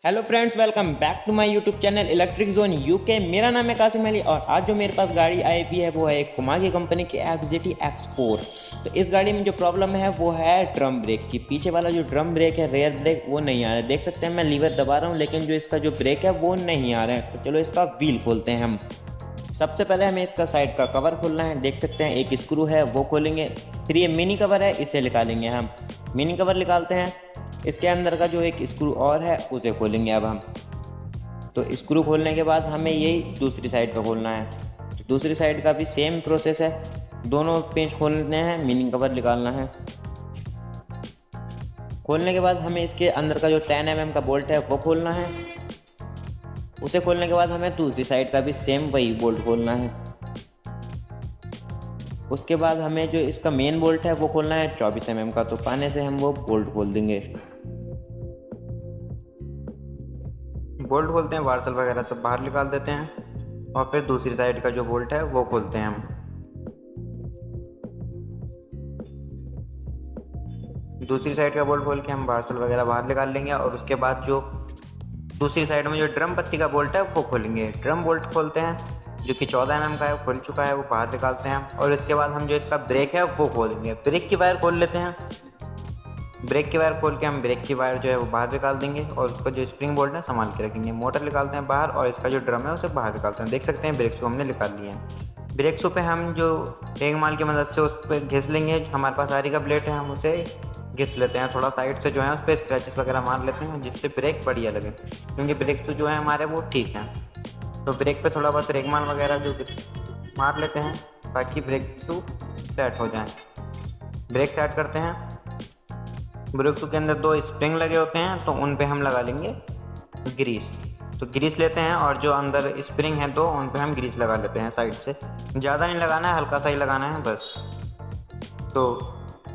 Hello friends, welcome back to my YouTube channel electric zone UK. मेरा नाम है कासिम अली और आज जो मेरे पास गाड़ी आई हुई है वो है एक कुमागी कंपनी की FZT X4। तो इस गाड़ी में जो प्रॉब्लम है वो है ड्रम ब्रेक की। पीछे वाला जो ड्रम ब्रेक है, रेयर ब्रेक, वो नहीं आ रहा है। देख सकते हैं मैं लीवर दबा रहा हूँ लेकिन जो इसका जो ब्रेक है वो नहीं आ रहा है। तो चलो इसका व्हील खोलते हैं हम। सबसे पहले हमें इसका साइड का कवर खोलना है। देख सकते हैं एक स्क्रू है वो खोलेंगे। फिर ये मिनी कवर है, इसे निकालेंगे हम। मिनी कवर निकालते हैं। इसके अंदर का जो एक स्क्रू और है उसे खोलेंगे अब हम। तो स्क्रू खोलने के बाद हमें यही दूसरी साइड का खोलना है। तो दूसरी साइड का भी सेम प्रोसेस है। दोनों पेंच खोलने हैं, मिनी कवर निकालना है। खोलने के बाद हमें इसके अंदर का जो 10 mm का बोल्ट है वो खोलना है। उसे खोलने के बाद हमें दूसरी साइड का भी सेम वही बोल्ट खोलना है। उसके बाद हमें जो इसका मेन बोल्ट है वो खोलना है 24 mm का। तो पाने से हम वो बोल्ट खोल देंगे। बोल्ट खोलते हैं, वार्सल वगैरह सब बाहर निकाल देते हैं और फिर दूसरी साइड का जो बोल्ट है वो खोलते हैं हम। दूसरी साइड का बोल्ट खोल के हम वार्सल वगैरह बाहर निकाल लेंगे और उसके बाद जो दूसरी साइड में जो ड्रम पत्ती का बोल्ट है वो खोलेंगे। ड्रम बोल्ट खोलते हैं जो कि 14 mm का है, खुल चुका है, वो बाहर निकालते हैं और इसके बाद हम जो इसका ब्रेक है वो खोलेंगे। ब्रेक की वायर खोल लेते हैं। ब्रेक की वायर खोल के हम ब्रेक की वायर जो है वो बाहर निकाल देंगे और उसका जो स्प्रिंग बोल्ट है संभाल के रखेंगे। मोटर निकालते हैं बाहर और इसका जो ड्रम है उसे बाहर निकालते हैं। देख सकते हैं ब्रेक शू हमने निकाल लिए हैं। ब्रेक शू पे हम जो रेगमाल की मदद से उस पर घिस लेंगे। हमारे पास आरी का प्लेट है, हम उसे घिस लेते हैं। थोड़ा साइड से जो है उस पर स्क्रैचेस वगैरह मार लेते हैं जिससे ब्रेक बढ़िया लगे, क्योंकि ब्रेक शू जो है हमारे वो ठीक है। तो ब्रेक पे थोड़ा बहुत रेगमाल वगैरह जो मार लेते हैं ताकि ब्रेक शू सेट हो जाए। ब्रेक सेट करते हैं। ब्रेक शू के अंदर 2 स्प्रिंग लगे होते हैं तो उन पे हम लगा लेंगे ग्रीस। तो ग्रीस लेते हैं और जो अंदर स्प्रिंग है 2 उन पे हम ग्रीस लगा लेते हैं साइड से। ज़्यादा नहीं लगाना है, हल्का सा ही लगाना है बस। तो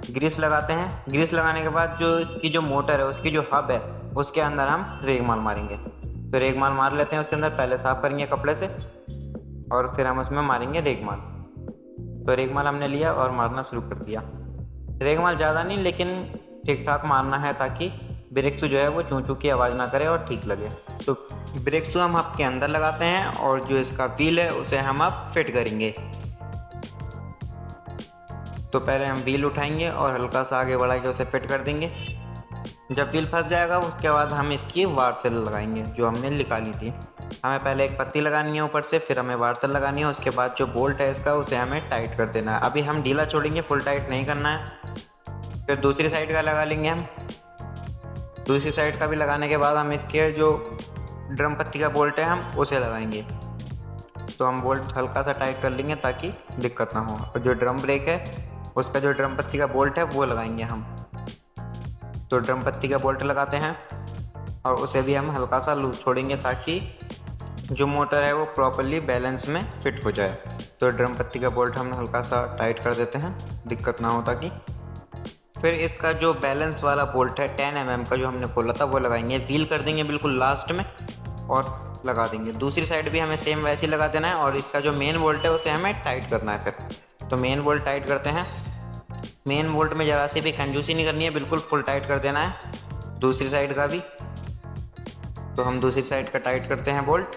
ग्रीस लगाते हैं। ग्रीस लगाने के बाद जो इसकी जो मोटर है उसकी जो हब है उसके अंदर हम रेगमाल मारेंगे। तो रेगमाल मार लेते हैं उसके अंदर। पहले साफ़ करेंगे कपड़े से और फिर हम उसमें मारेंगे रेगमाल। तो रेगमाल हमने लिया और मारना शुरू कर दिया। रेगमाल ज़्यादा नहीं लेकिन ठीक ठाक मारना है ताकि ब्रेक शू जो है वो चूं चूं की आवाज़ ना करे और ठीक लगे। तो ब्रेक शू हम हब के अंदर लगाते हैं और जो इसका व्हील है उसे हम अब फिट करेंगे। तो पहले हम व्हील उठाएंगे और हल्का सा आगे बढ़ा के उसे फिट कर देंगे। जब व्हील फंस जाएगा उसके बाद हम इसकी वार्सल लगाएंगे जो हमने निकाली थी। हमें पहले एक पत्ती लगानी है ऊपर से, फिर हमें वार्सल लगानी है। उसके बाद जो बोल्ट है इसका उसे हमें टाइट कर देना है। अभी हम ढीला छोड़ेंगे, फुल टाइट नहीं करना है। फिर दूसरी साइड का लगा लेंगे हम। दूसरी साइड का भी लगाने के बाद हम इसके जो ड्रम पत्ती का बोल्ट है हम उसे लगाएंगे। तो हम बोल्ट हल्का सा टाइट कर लेंगे ताकि दिक्कत ना हो। और जो ड्रम ब्रेक है उसका जो ड्रम पत्ती का बोल्ट है वो लगाएंगे हम। तो ड्रम पत्ती का बोल्ट लगाते हैं और उसे भी हम हल्का सा लूज छोड़ेंगे ताकि जो मोटर है वो प्रॉपरली बैलेंस में फिट हो जाए। तो ड्रम पत्ती का बोल्ट हम हल्का सा टाइट कर देते हैं, दिक्कत ना हो ताकि। फिर इसका जो बैलेंस वाला बोल्ट है 10 mm का जो हमने खोला था वो लगाएंगे। व्हील कर देंगे बिल्कुल लास्ट में और लगा देंगे। दूसरी साइड भी हमें सेम वैसे ही लगा देना है और इसका जो मेन बोल्ट है उसे हमें टाइट करना है। फिर तो मेन बोल्ट टाइट करते हैं। मेन बोल्ट में ज़रा सी भी कंजूसी नहीं करनी है, बिल्कुल फुल टाइट कर देना है। दूसरी साइड का भी। तो हम दूसरी साइड का टाइट करते हैं बोल्ट।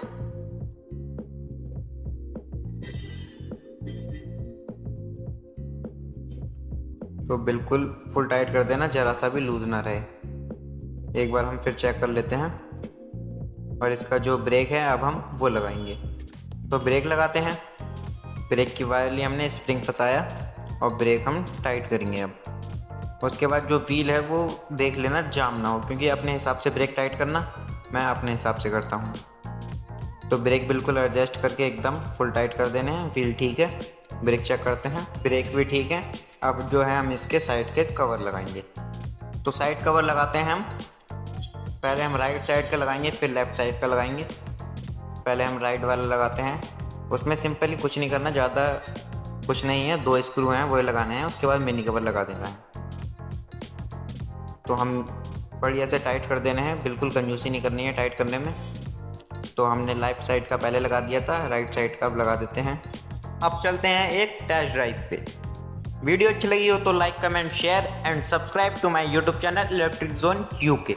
तो बिल्कुल फुल टाइट कर देना, ज़रा सा भी लूज ना रहे। एक बार हम फिर चेक कर लेते हैं। और इसका जो ब्रेक है अब हम वो लगाएंगे। तो ब्रेक लगाते हैं। ब्रेक की वायर ली हमने, स्प्रिंग फंसाया और ब्रेक हम टाइट करेंगे अब। उसके बाद जो व्हील है वो देख लेना जाम ना हो, क्योंकि अपने हिसाब से ब्रेक टाइट करना, मैं अपने हिसाब से करता हूँ। तो ब्रेक बिल्कुल एडजस्ट करके एकदम फुल टाइट कर देने हैं। व्हील ठीक है, ब्रेक चेक करते हैं, ब्रेक भी ठीक है। अब जो है हम इसके साइड के कवर लगाएंगे। तो साइड कवर लगाते हैं हम। पहले हम राइट साइड का लगाएंगे, फिर लेफ़्ट साइड का लगाएंगे। पहले हम राइट वाला लगाते हैं। उसमें सिंपली कुछ नहीं करना, ज़्यादा कुछ नहीं है, 2 स्क्रू हैं वो लगाने हैं। उसके बाद मिनी कवर लगा देना है। तो हम बढ़िया से टाइट कर देने हैं, बिल्कुल कंजूसी नहीं करनी है टाइट करने में। तो हमने लेफ़्ट साइड का पहले लगा दिया था, राइट साइड का अब लगा देते हैं। अब चलते हैं एक टेस्ट ड्राइव पे। वीडियो अच्छी लगी हो तो like, comment, share and subscribe to my YouTube channel electric zone UK.